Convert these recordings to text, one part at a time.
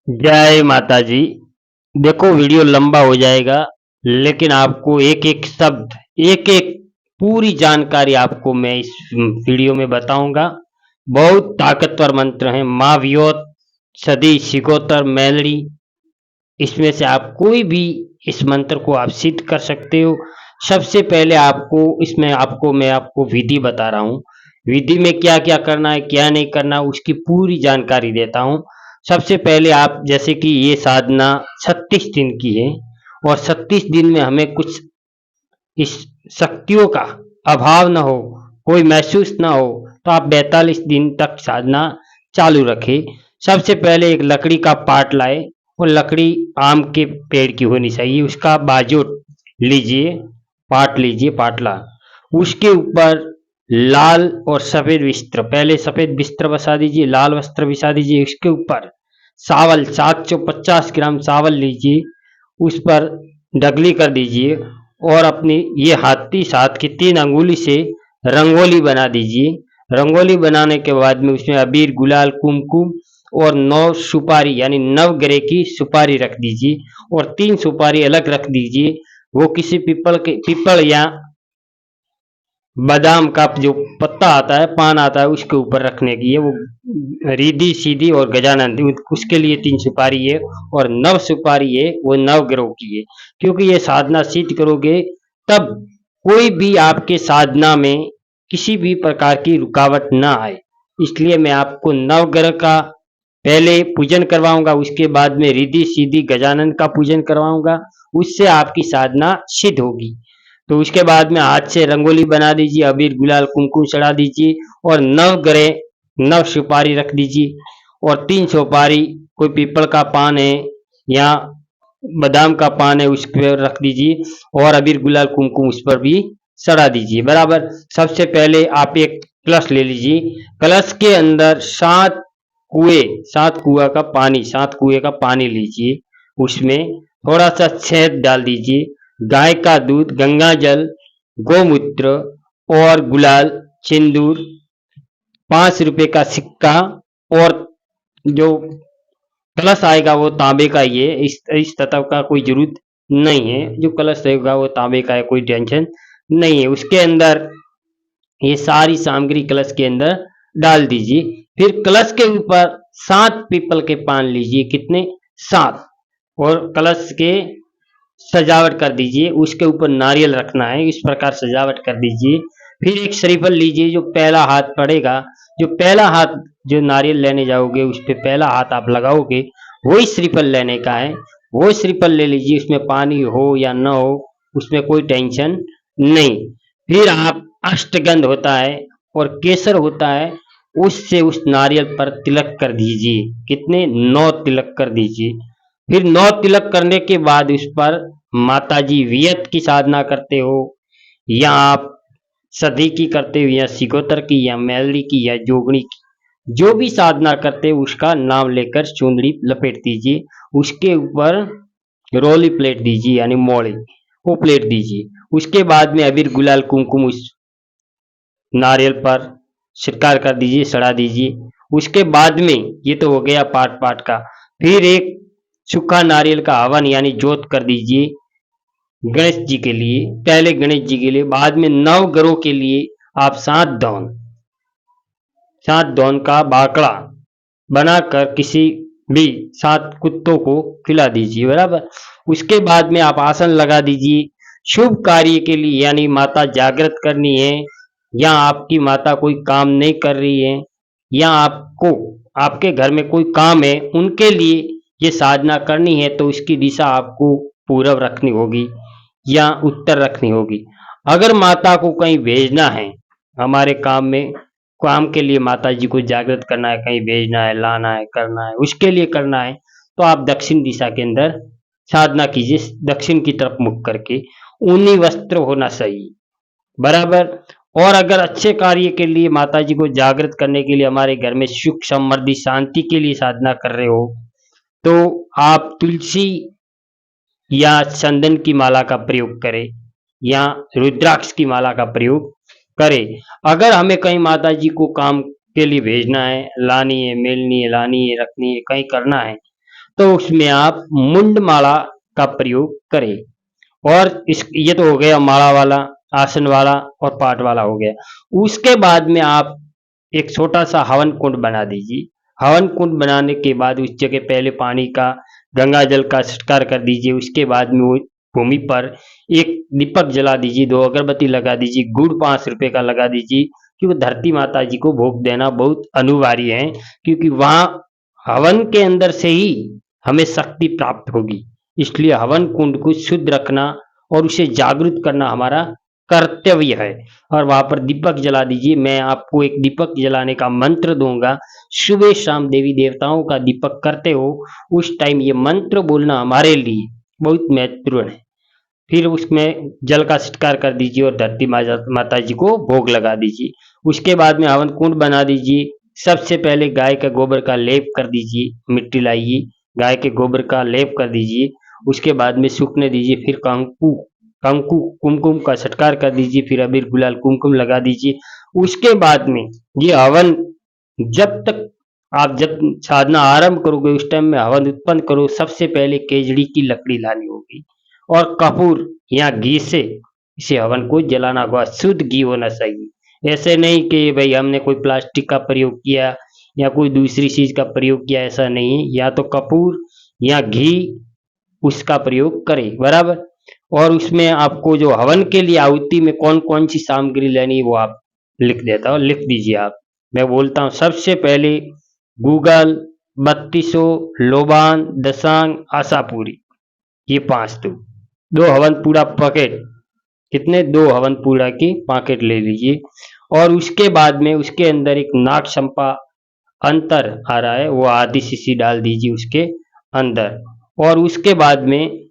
जय माता जी। देखो वीडियो लंबा हो जाएगा, लेकिन आपको एक एक शब्द, एक एक पूरी जानकारी आपको मैं इस वीडियो में बताऊंगा। बहुत ताकतवर मंत्र हैं, महाव्योत, सदी, सिगोतर, मेलड़ी। इसमें से आप कोई भी इस मंत्र को आप सिद्ध कर सकते हो। सबसे पहले आपको विधि बता रहा हूँ। विधि में क्या क्या करना है, क्या नहीं करना, उसकी पूरी जानकारी देता हूँ। सबसे पहले आप, जैसे कि ये साधना 36 दिन की है, और 36 दिन में हमें कुछ इस शक्तियों का अभाव न हो, कोई महसूस न हो, तो आप 42 दिन तक साधना चालू रखें। सबसे पहले एक लकड़ी का पाट लाए, और लकड़ी आम के पेड़ की होनी चाहिए, उसका बाजोट लीजिए, पाट लीजिए, पाटला। उसके ऊपर लाल और सफेद वस्त्र, पहले सफेद वस्त्र बिछा दीजिए, लाल वस्त्र बिछा दीजिए। उसके ऊपर चावल 750 ग्राम चावल लीजिए, उस पर ढगली कर दीजिए, और अपनी ये हाथ की 3 अंगुली से रंगोली बना दीजिए। रंगोली बनाने के बाद में उसमें अबीर, गुलाल, कुमकुम और 9 सुपारी यानी नवग्रह की सुपारी रख दीजिए, और 3 सुपारी अलग रख दीजिए। वो किसी पीपल या बादाम का जो पत्ता आता है, पान आता है, उसके ऊपर रखने की है। वो रिद्धि सीधी और गजानन, उसके लिए 3 सुपारी है, और 9 सुपारी है वो नवग्रह की है। क्योंकि ये साधना सिद्ध करोगे तब कोई भी आपके साधना में किसी भी प्रकार की रुकावट ना आए। इसलिए मैं आपको नवग्रह का पहले पूजन करवाऊंगा, उसके बाद में रिद्धि सीधी गजानन का पूजन करवाऊंगा। उससे आपकी साधना सिद्ध होगी। तो उसके बाद में हाथ से रंगोली बना दीजिए, अबीर, गुलाल, कुमकुम चढ़ा दीजिए, और 9 सुपारी रख दीजिए, और 3 सुपारी, कोई पीपल का पान है या बादाम का पान है, उस पर रख दीजिए, और अबीर, गुलाल, कुमकुम उस पर भी चढ़ा दीजिए बराबर। सबसे पहले आप एक कलश ले लीजिए। कलश के अंदर 7 कुएं का पानी लीजिए। उसमें थोड़ा सा शहद डाल दीजिए, गाय का दूध, गंगा जल, गोमूत्र और गुलाल, सिंदूर, 5 रुपए का सिक्का, और जो कलश आएगा वो तांबे का ही है। इस तत्व का कोई जरूरत नहीं है, जो कलश रहेगा वो तांबे का है, कोई टेंशन नहीं है। उसके अंदर ये सारी सामग्री कलश के अंदर डाल दीजिए। फिर कलश के ऊपर 7 पीपल के पान लीजिए, कितने, 7, और कलश के सजावट कर दीजिए। उसके ऊपर नारियल रखना है, इस प्रकार सजावट कर दीजिए। फिर एक श्रीफल लीजिए, जो पहला हाथ पड़ेगा, जो पहला हाथ, जो नारियल लेने जाओगे उस पे पहला हाथ आप लगाओगे, वही श्रीफल लेने का है। वो श्रीफल ले लीजिए, उसमें पानी हो या न हो, उसमें कोई टेंशन नहीं। फिर आप अष्टगंध होता है और केसर होता है, उससे उस नारियल पर तिलक कर दीजिए, कितने, 9 तिलक कर दीजिए। फिर 9 तिलक करने के बाद उस पर माता जी वियत की साधना करते हो, या आप सधी की करते हो, या सिगोतर की, या मैली की, या जोगणी की, जो भी साधना करते हो उसका नाम लेकर चुंदड़ी लपेट दीजिए। उसके ऊपर रोली प्लेट दीजिए, यानी मोड़ी, वो प्लेट दीजिए। उसके बाद में अबीर, गुलाल, कुमकुम उस नारियल पर छिड़काव कर दीजिए, सड़ा दीजिए। उसके बाद में, ये तो हो गया पाट पाट का। फिर एक सूखा नारियल का हवन यानी जोत कर दीजिए गणेश जी के लिए, पहले गणेश जी के लिए, बाद में नवग्रहों के लिए आप 7 दौन का बाकड़ा बनाकर किसी भी 7 कुत्तों को खिला दीजिए बराबर। उसके बाद में आप आसन लगा दीजिए। शुभ कार्य के लिए, यानी माता जागृत करनी है, या आपकी माता कोई काम नहीं कर रही है, या आपको आपके घर में कोई काम है, उनके लिए ये साधना करनी है, तो इसकी दिशा आपको पूरब रखनी होगी या उत्तर रखनी होगी। अगर माता को कहीं भेजना है, हमारे काम में, काम के लिए माता जी को जागृत करना है, कहीं भेजना है, लाना है, करना है, उसके लिए करना है, तो आप दक्षिण दिशा के अंदर साधना कीजिए, दक्षिण की तरफ मुख करके। ऊनी वस्त्र होना चाहिए बराबर। और अगर अच्छे कार्य के लिए माता जी को जागृत करने के लिए हमारे घर में सुख, समृद्धि, शांति के लिए साधना कर रहे हो, तो आप तुलसी या चंदन की माला का प्रयोग करें, या रुद्राक्ष की माला का प्रयोग करें। अगर हमें कहीं माता जी को काम के लिए भेजना है, लानी है, मिलनी है, लानी है, रखनी है, कहीं करना है, तो उसमें आप मुंड माला का प्रयोग करें। और इस ये तो हो गया माला वाला, आसन वाला और पाठ वाला हो गया। उसके बाद में आप एक छोटा सा हवन कुंड बना दीजिए। हवन कुंड बनाने के बाद उस जगह पहले पानी का, गंगा जल का छिड़काव कर दीजिए। उसके बाद में वो भूमि पर एक दीपक जला दीजिए, 2 अगरबत्ती लगा दीजिए, गुड़ 5 रुपए का लगा दीजिए, क्योंकि धरती माता जी को भोग देना बहुत अनिवार्य है, क्योंकि वहाँ हवन के अंदर से ही हमें शक्ति प्राप्त होगी। इसलिए हवन कुंड को शुद्ध रखना और उसे जागृत करना हमारा कर्तव्य है। और वहां पर दीपक जला दीजिए। मैं आपको एक दीपक जलाने का मंत्र दूंगा। सुबह शाम देवी देवताओं का दीपक करते हो, उस टाइम ये मंत्र बोलना हमारे लिए बहुत महत्वपूर्ण है। फिर उसमें जल का छिड़काव कर दीजिए और धरती माता जी को भोग लगा दीजिए। उसके बाद में हवन कुंड बना दीजिए। सबसे पहले गाय का गोबर का लेप कर दीजिए, मिट्टी लाइए, गाय के गोबर का लेप कर दीजिए। उसके बाद में सूखने दीजिए। फिर कंकु कंकु कुमकुम का छिड़काव कर दीजिए। फिर अबीर गुलाल कुमकुम लगा दीजिए। उसके बाद में ये हवन जब तक आप जब साधना आरंभ करोगे उस टाइम में हवन उत्पन्न करो। सबसे पहले केजड़ी की लकड़ी लानी होगी और कपूर या घी से इसे हवन को जलाना होगा। शुद्ध घी होना चाहिए। ऐसे नहीं कि भाई हमने कोई प्लास्टिक का प्रयोग किया या कोई दूसरी चीज का प्रयोग किया, ऐसा नहीं। या तो कपूर या घी उसका प्रयोग करें, बराबर। और उसमें आपको जो हवन के लिए आहुति में कौन कौन सी सामग्री लेनी है वो आप लिख देता हूँ, लिख दीजिए आप। मैं बोलता हूँ सबसे पहले गूगल, बत्तीसो, लोबान, दसांग, आशापुरी, ये 5 दो हवन पूरा पैकेट, कितने 2 हवन पूरा की पैकेट ले लीजिए। और उसके बाद में उसके अंदर एक नाग चंपा अंतर आ रहा है, वो आधी शीशी डाल दीजिए उसके अंदर। और उसके बाद में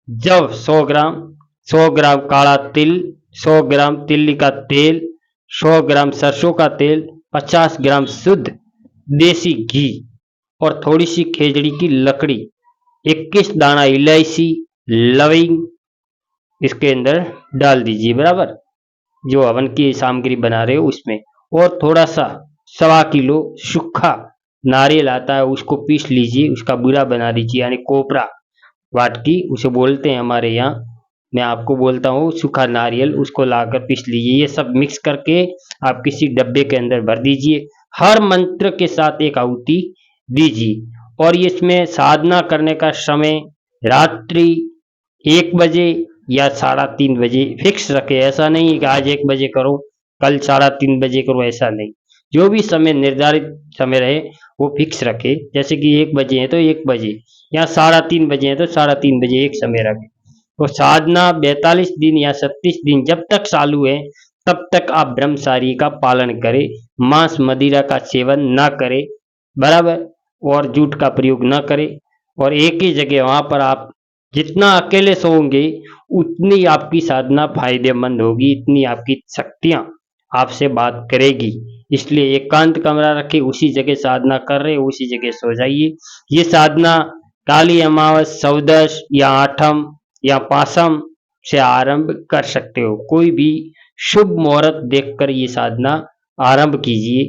जब 100 ग्राम काला तिल, 100 ग्राम तिल्ली का तेल, 100 ग्राम सरसों का तेल, 50 ग्राम शुद्ध देसी घी और थोड़ी सी खेजड़ी की लकड़ी, 21 दाना इलायची, लविंग इसके अंदर डाल दीजिए, बराबर। जो हवन की सामग्री बना रहे हो उसमें। और थोड़ा सा 1.25 किलो सूखा नारियल आता है, उसको पीस लीजिए, उसका बूरा बना दीजिए, यानी कोपरा वाटकी उसे बोलते हैं हमारे यहाँ। मैं आपको बोलता हूँ सूखा नारियल, उसको लाकर पीस लीजिए। ये सब मिक्स करके आप किसी डब्बे के अंदर भर दीजिए। हर मंत्र के साथ एक आहुति दीजिए। और इसमें साधना करने का समय रात्रि 1 बजे या 3:30 बजे फिक्स रखे। ऐसा नहीं कि आज 1 बजे करो, कल 3:30 बजे करो, ऐसा नहीं। जो भी समय निर्धारित समय रहे वो फिक्स रखे। जैसे कि 1 बजे है तो 1 बजे, या 3:30 बजे है तो 3:30 बजे एक समय रखें। तो साधना 42 दिन या 36 दिन जब तक चालू है तब तक आप ब्रह्मचारी का पालन करें। मांस मदिरा का सेवन ना करें, बराबर। और जूठ का प्रयोग ना करें। और एक ही जगह वहां पर आप जितना अकेले सोओगे उतनी आपकी साधना फायदेमंद होगी, इतनी आपकी शक्तियां आपसे बात करेगी। इसलिए एकांत कमरा रखे, उसी जगह साधना कर रहे उसी जगह सो जाइए। ये साधना काली अमावस, चौदस या आठम या पासम से आरंभ कर सकते हो। कोई भी शुभ मुहूर्त देखकर ये साधना आरंभ कीजिए।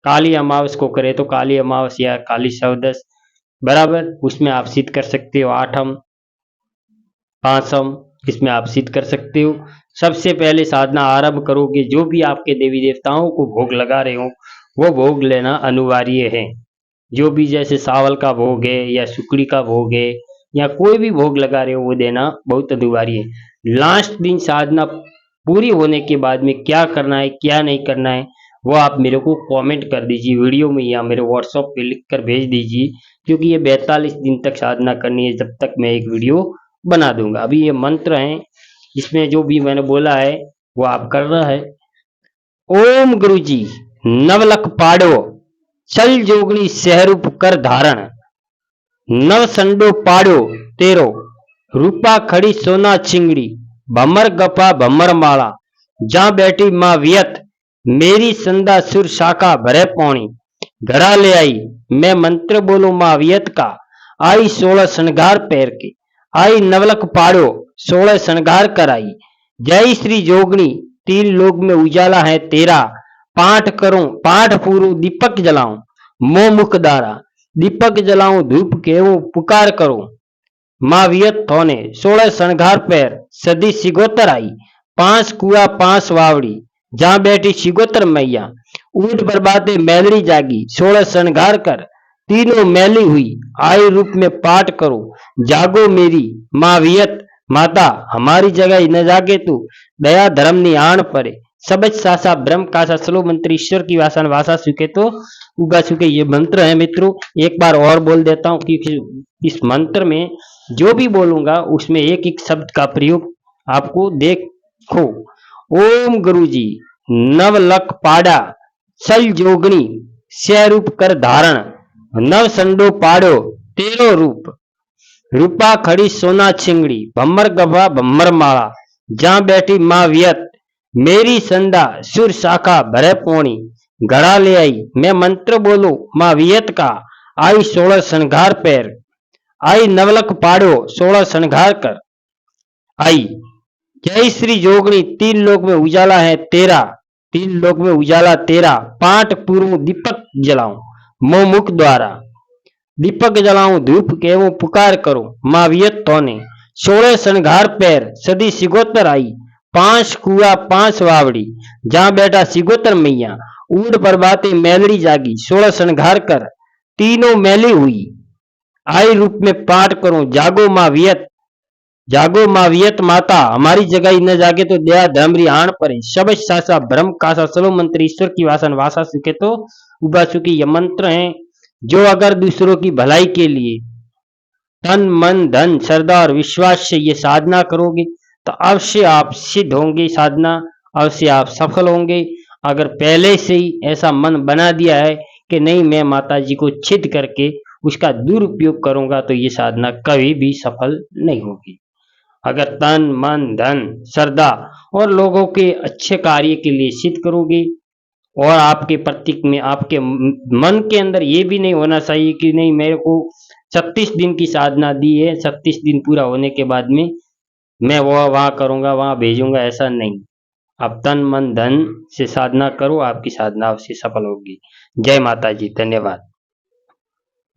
काली अमावस को करे तो काली अमावस या काली चौदस, बराबर, उसमें आप सिद्ध कर सकते हो। आठम, पांचम, इसमें आप सिद्ध कर सकते हो। सबसे पहले साधना आरंभ करोगे, जो भी आपके देवी देवताओं को भोग लगा रहे हो वो भोग लेना अनिवार्य है। जो भी जैसे सावल का भोग है या सुकड़ी का भोग है या कोई भी भोग लगा रहे हो वो देना बहुत अनिवार्य है। लास्ट दिन साधना पूरी होने के बाद में क्या करना है क्या नहीं करना है वो आप मेरे को कमेंट कर दीजिए वीडियो में, या मेरे व्हाट्सएप पे लिख कर भेज दीजिए, क्योंकि ये 42 दिन तक साधना करनी है जब तक मैं एक वीडियो बना दूंगा। अभी ये मंत्र है, इसमें जो भी मैंने बोला है वो आप कर रहा है। ओम गुरु जी नवलख पाड़ो, चल जोगणी सहरूप कर धारण, नव संडो पाड़ो तेरो, रूपा खड़ी सोना चिंगड़ी, भमर गपा भमर माला, जा बैठी माँ वियत, मेरी संदा सुर शाखा भरे पौनी, घड़ा ले आई मैं मंत्र बोलो माँ वियत का, आई 16 श्रृंगार पैर के, आई नवलख पाड़ो 16 श्रृंगार कराई, जय श्री जोगणी 3 लोग में उजाला है तेरा, पाठ करूं पाठ पूरू दीपक जलाऊं, मोह मुख दारा, दीपक जलाऊं धूप केवूं पुकार करूं, माँ वियत थोने 16 श्रृंगार पैर सदी सिगोतर आई, 5 कुआ 5 वावड़ी जहां बैठी सिगोतर मैया, ऊंट बरबाते मैलड़ी जागी 16 श्रृंगार कर, तीनों मैली हुई आई रूप में पाठ करो, जागो मेरी माँ वियत माता हमारी जगह न जागे तू, दया धर्म नि आण परे, सबज सासा ब्रह्म कासा स्लो मंत्र ईश्वर की वासन वासा सुखे तो उगा सुखे। ये मंत्र है मित्रों, एक बार और बोल देता हूँ क्योंकि इस मंत्र में जो भी बोलूंगा उसमें एक एक शब्द का प्रयोग आपको देखो। ओम गुरुजी नव लख पाड़ा सल जोगणी स्वरूप कर धारण, नव संडो पाड़ो तेरो रूप, रूपा खड़ी सोना छिंगड़ी भम्मर गभा भम्मर माला, जहां बैठी माँ वियत मेरी संदा सुर शाखा भरे पोणी, घड़ा ले आई मैं मंत्र बोलो माँ वियत का, आई 16 श्रृंगार पैर, आई नवलख पाड़ो 16 श्रृंगार कर आई, जय श्री जोगणी तीन लोक में उजाला है तेरा, तीन लोक में उजाला तेरा, पाठ पूर्व दीपक जलाऊं मोह मुख द्वारा, दीपक जलाऊं धूप केवूं पुकार करूं, माँ वियत थोने 16 श्रृंगार पैर सदी सिगोतर आई, 5 कुआ 5 वावड़ी जहां बैठा सिगोतर मैया, ऊंट परबाते मैलड़ी जागी 16 श्रृंगार कर, तीनों मैली हुई आई रूप में पाठ करूं, जागो माँ वियत माता हमारी जगह न जागे तो दया धर्मरी आण परे, सबज सासा ब्रह्म कासा सलो मंत्र ईश्वर की वासन वासा सुखे तो उबा सुखी। ये मंत्र हैं जो अगर दूसरों की भलाई के लिए तन मन धन श्रद्धा और विश्वास से ये साधना करोगे तो अवश्य आप सिद्ध होंगे, साधना अवश्य आप सफल होंगे। अगर पहले से ही ऐसा मन बना दिया है कि नहीं मैं माता जी को छिद करके उसका दुरुपयोग करूंगा तो ये साधना कभी भी सफल नहीं होगी। अगर तन मन धन श्रद्धा और लोगों के अच्छे कार्य के लिए सिद्ध करोगे और आपके प्रतीक में आपके मन के अंदर ये भी नहीं होना चाहिए कि नहीं मेरे को 36 दिन की साधना दी है, 36 दिन पूरा होने के बाद में मैं वो वहां करूंगा वहां भेजूंगा, ऐसा नहीं। आप तन मन धन से साधना करो, आपकी साधना अवश्य सफल होगी। जय माता जी, धन्यवाद।